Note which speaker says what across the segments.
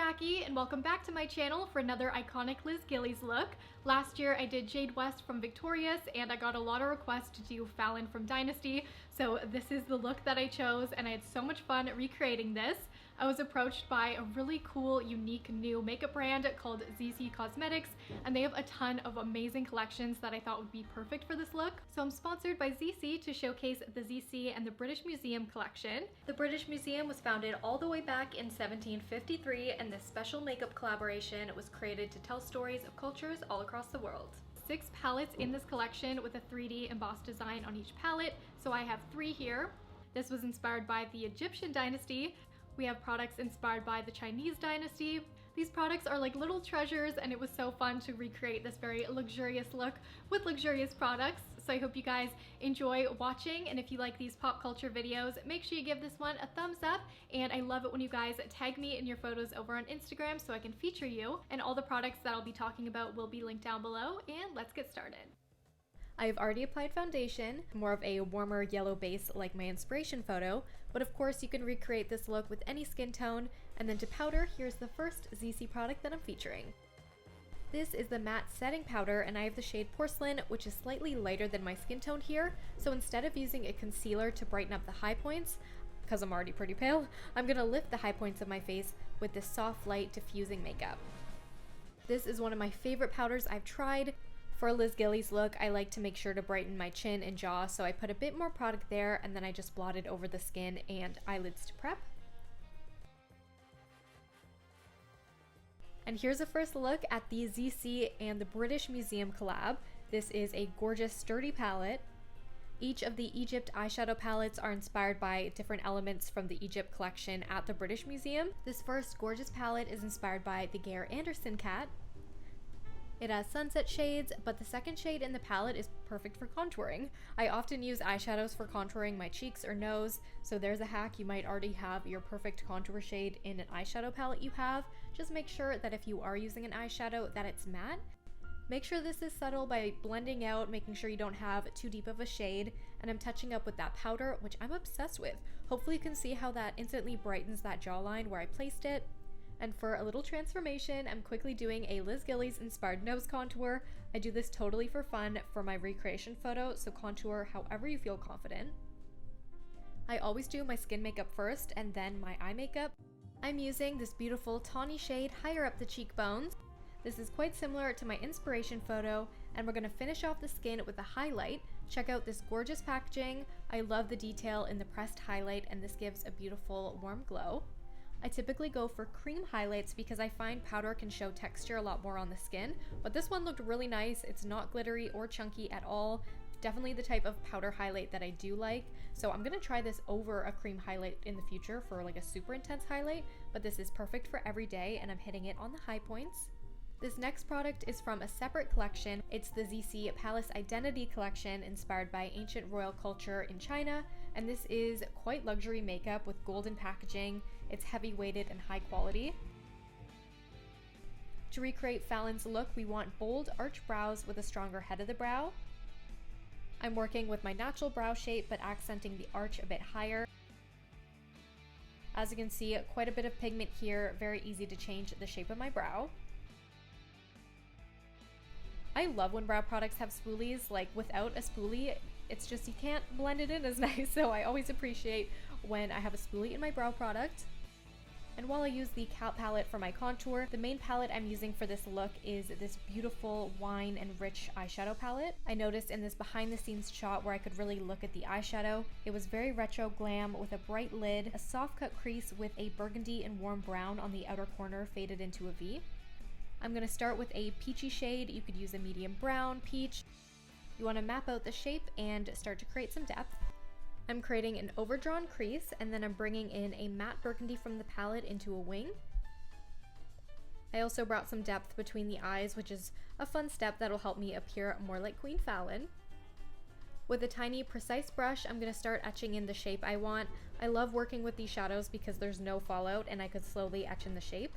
Speaker 1: Jackie, and welcome back to my channel for another iconic Liz Gillies look. Last year I did Jade West from Victorious, and I got a lot of requests to do Fallon from Dynasty, so this is the look that I chose, and I had so much fun recreating this. I was approached by a really cool, unique new makeup brand called Zeesea Cosmetics, and they have a ton of amazing collections that I thought would be perfect for this look. So I'm sponsored by Zeesea to showcase the Zeesea and the British Museum collection. The British Museum was founded all the way back in 1753, and this special makeup collaboration was created to tell stories of cultures all across the world. 6 palettes in this collection with a 3D embossed design on each palette, so I have 3 here. This was inspired by the Egyptian Dynasty. We have products inspired by the Chinese Dynasty. These products are like little treasures, and it was so fun to recreate this very luxurious look with luxurious products. So I hope you guys enjoy watching, and if you like these pop culture videos, make sure you give this one a thumbs up, and I love it when you guys tag me in your photos over on Instagram so I can feature you, and all the products that I'll be talking about will be linked down below, and let's get started. I have already applied foundation, more of a warmer yellow base like my inspiration photo, but of course you can recreate this look with any skin tone. And then to powder, here's the first Zeesea product that I'm featuring. This is the matte setting powder, and I have the shade Porcelain, which is slightly lighter than my skin tone here, so instead of using a concealer to brighten up the high points, because I'm already pretty pale, I'm going to lift the high points of my face with this soft light diffusing makeup. This is one of my favorite powders I've tried. For a Liz Gillies look, I like to make sure to brighten my chin and jaw, so I put a bit more product there, and then I just blotted over the skin and eyelids to prep. And here's a first look at the Zeesea and the British Museum collab. This is a gorgeous sturdy palette. Each of the Egypt eyeshadow palettes are inspired by different elements from the Egypt collection at the British Museum. This first gorgeous palette is inspired by the Gare Anderson cat. It has sunset shades, but the second shade in the palette is perfect for contouring. I often use eyeshadows for contouring my cheeks or nose, so there's a hack. You might already have your perfect contour shade in an eyeshadow palette you have. Just make sure that if you are using an eyeshadow that it's matte. Make sure this is subtle by blending out, making sure you don't have too deep of a shade, and I'm touching up with that powder, which I'm obsessed with. Hopefully you can see how that instantly brightens that jawline where I placed it. And for a little transformation, I'm quickly doing a Liz Gillies inspired nose contour. I do this totally for fun for my recreation photo, so contour however you feel confident. I always do my skin makeup first and then my eye makeup. I'm using this beautiful tawny shade higher up the cheekbones. This is quite similar to my inspiration photo, and we're going to finish off the skin with a highlight. Check out this gorgeous packaging. I love the detail in the pressed highlight, and this gives a beautiful warm glow. I typically go for cream highlights because I find powder can show texture a lot more on the skin, but this one looked really nice. It's not glittery or chunky at all. Definitely the type of powder highlight that I do like, so I'm gonna try this over a cream highlight in the future for like a super intense highlight, but this is perfect for every day, and I'm hitting it on the high points. This next product is from a separate collection. It's the Zeesea Palace Identity collection inspired by ancient royal culture in China, and this is quite luxury makeup with golden packaging. It's heavy weighted and high quality. To recreate Fallon's look, we want bold arch brows with a stronger head of the brow. I'm working with my natural brow shape but accenting the arch a bit higher. As you can see, quite a bit of pigment here, very easy to change the shape of my brow. I love when brow products have spoolies. Like without a spoolie, it's just you can't blend it in as nice, so I always appreciate when I have a spoolie in my brow product. And while I use the Cat palette for my contour, the main palette I'm using for this look is this beautiful wine and rich eyeshadow palette. I noticed in this behind the scenes shot where I could really look at the eyeshadow, it was very retro glam with a bright lid, a soft cut crease with a burgundy and warm brown on the outer corner faded into a V. I'm going to start with a peachy shade. You could use a medium brown, peach. You want to map out the shape and start to create some depth. I'm creating an overdrawn crease, and then I'm bringing in a matte burgundy from the palette into a wing. I also brought some depth between the eyes, which is a fun step that'll help me appear more like Queen Fallon. With a tiny, precise brush, I'm going to start etching in the shape I want. I love working with these shadows because there's no fallout and I could slowly etch in the shape.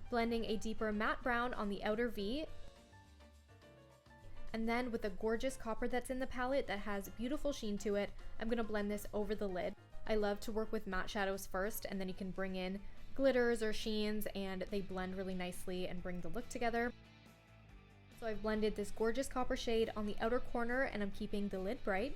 Speaker 1: Blending a deeper matte brown on the outer V, and then with a gorgeous copper that's in the palette that has beautiful sheen to it, I'm going to blend this over the lid. I love to work with matte shadows first, and then you can bring in glitters or sheens, and they blend really nicely and bring the look together. So I've blended this gorgeous copper shade on the outer corner, and I'm keeping the lid bright.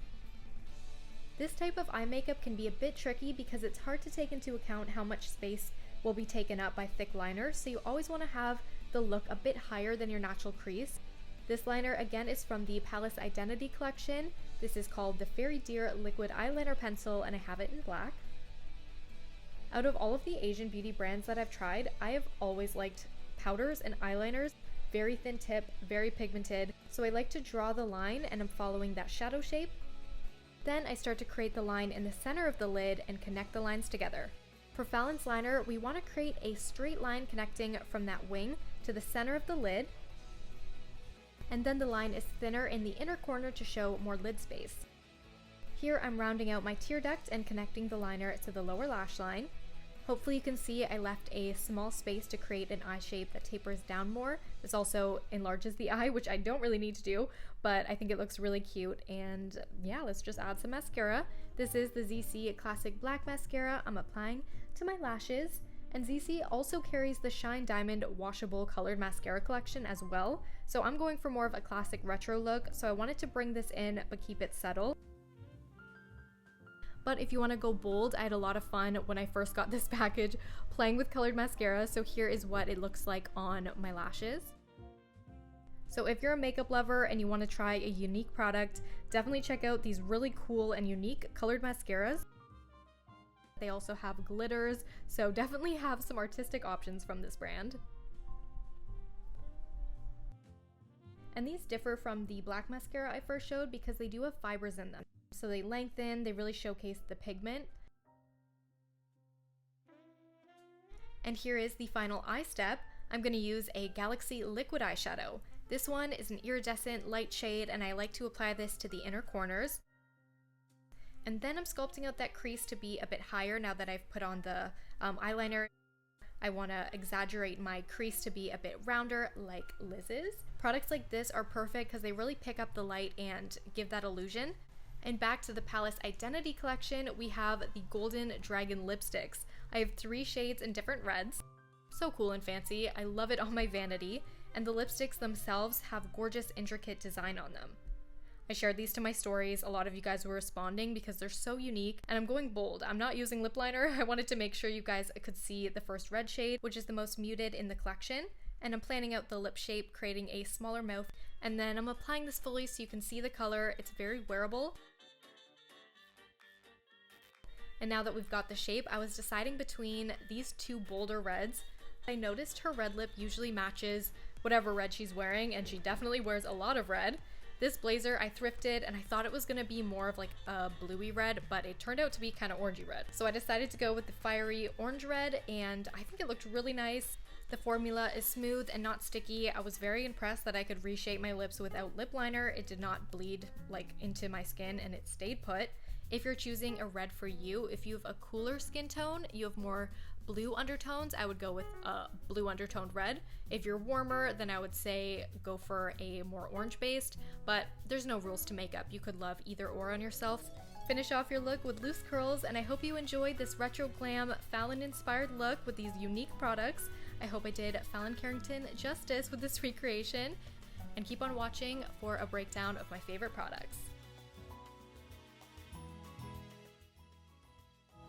Speaker 1: This type of eye makeup can be a bit tricky because it's hard to take into account how much space will be taken up by thick liners, so you always want to have the look a bit higher than your natural crease. This liner again is from the Palace Identity collection. This is called the Fairy Deer Liquid Eyeliner Pencil, and I have it in black. Out of all of the Asian beauty brands that I've tried, I have always liked powders and eyeliners. Very thin tip, very pigmented, so I like to draw the line and I'm following that shadow shape. Then I start to create the line in the center of the lid and connect the lines together. For Fallon's liner, we want to create a straight line connecting from that wing to the center of the lid, and then the line is thinner in the inner corner to show more lid space. Here I'm rounding out my tear duct and connecting the liner to the lower lash line. Hopefully you can see I left a small space to create an eye shape that tapers down more. This also enlarges the eye, which I don't really need to do, but I think it looks really cute. And yeah, let's just add some mascara. This is the Zeesea Classic Black Mascara I'm applying to my lashes. And Zeesea also carries the Shine Diamond Washable Colored Mascara collection as well. So I'm going for more of a classic retro look, so I wanted to bring this in but keep it subtle. But if you want to go bold, I had a lot of fun when I first got this package playing with colored mascara, so here is what it looks like on my lashes. So if you're a makeup lover and you want to try a unique product, definitely check out these really cool and unique colored mascaras. They also have glitters, so definitely have some artistic options from this brand. And these differ from the black mascara I first showed because they do have fibers in them. So they lengthen, they really showcase the pigment. And here is the final eye step. I'm going to use a Galaxy liquid eyeshadow. This one is an iridescent light shade, and I like to apply this to the inner corners. And then I'm sculpting out that crease to be a bit higher now that I've put on the eyeliner. I want to exaggerate my crease to be a bit rounder like Liz's. Products like this are perfect because they really pick up the light and give that illusion. And back to the Palace Identity collection, we have the Golden Dragon lipsticks. I have 3 shades in different reds. So cool and fancy. I love it on my vanity. And the lipsticks themselves have gorgeous, intricate design on them. I shared these to my stories. A lot of you guys were responding because they're so unique, and I'm going bold. I'm not using lip liner. I wanted to make sure you guys could see the first red shade, which is the most muted in the collection. And I'm planning out the lip shape, creating a smaller mouth. And then I'm applying this fully so you can see the color. It's very wearable. And now that we've got the shape, I was deciding between these 2 bolder reds. I noticed her red lip usually matches whatever red she's wearing, and she definitely wears a lot of red. This blazer I thrifted, and I thought it was gonna be more of like a bluey red, but it turned out to be kind of orangey red. So I decided to go with the fiery orange red, and I think it looked really nice. The formula is smooth and not sticky. I was very impressed that I could reshape my lips without lip liner. It did not bleed like into my skin, and it stayed put. If you're choosing a red for you, if you have a cooler skin tone, you have more blue undertones, I would go with a blue undertoned red. If you're warmer, then I would say go for a more orange based, but there's no rules to makeup. You could love either or on yourself. Finish off your look with loose curls, and I hope you enjoyed this retro glam Fallon inspired look with these unique products. I hope I did Fallon Carrington justice with this recreation, and keep on watching for a breakdown of my favorite products.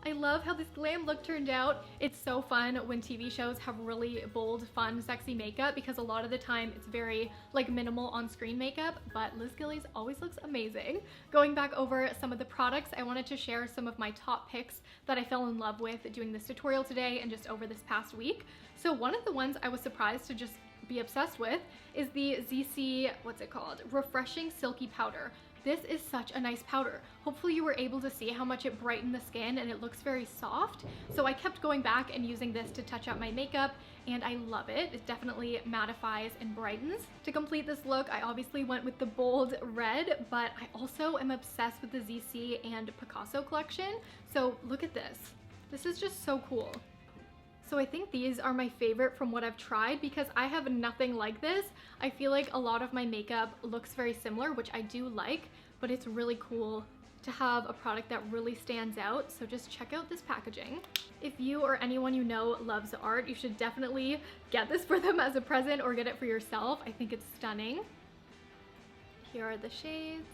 Speaker 1: I love how this glam look turned out. It's so fun when TV shows have really bold, fun, sexy makeup because a lot of the time it's very like minimal on-screen makeup, but Liz Gillies always looks amazing. Going back over some of the products, I wanted to share some of my top picks that I fell in love with doing this tutorial today and just over this past week. So one of the ones I was surprised to just be obsessed with is the Zeesea, what's it called? Refreshing Silky Powder. This is such a nice powder. Hopefully you were able to see how much it brightened the skin, and it looks very soft. So I kept going back and using this to touch up my makeup, and I love it. It definitely mattifies and brightens. To complete this look, I obviously went with the bold red, but I also am obsessed with the Zeesea and Picasso collection. So look at this. This is just so cool. So I think these are my favorite from what I've tried because I have nothing like this. I feel like a lot of my makeup looks very similar, which I do like, but it's really cool to have a product that really stands out, so just check out this packaging. If you or anyone you know loves art, you should definitely get this for them as a present or get it for yourself. I think it's stunning. Here are the shades.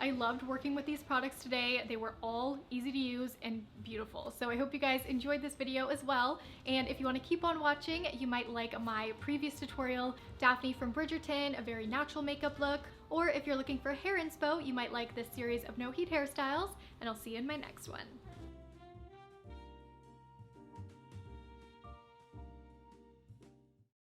Speaker 1: I loved working with these products today. They were all easy to use and beautiful. So I hope you guys enjoyed this video as well. And if you want to keep on watching, you might like my previous tutorial, Daphne from Bridgerton, a very natural makeup look. Or if you're looking for hair inspo, you might like this series of no heat hairstyles, and I'll see you in my next one.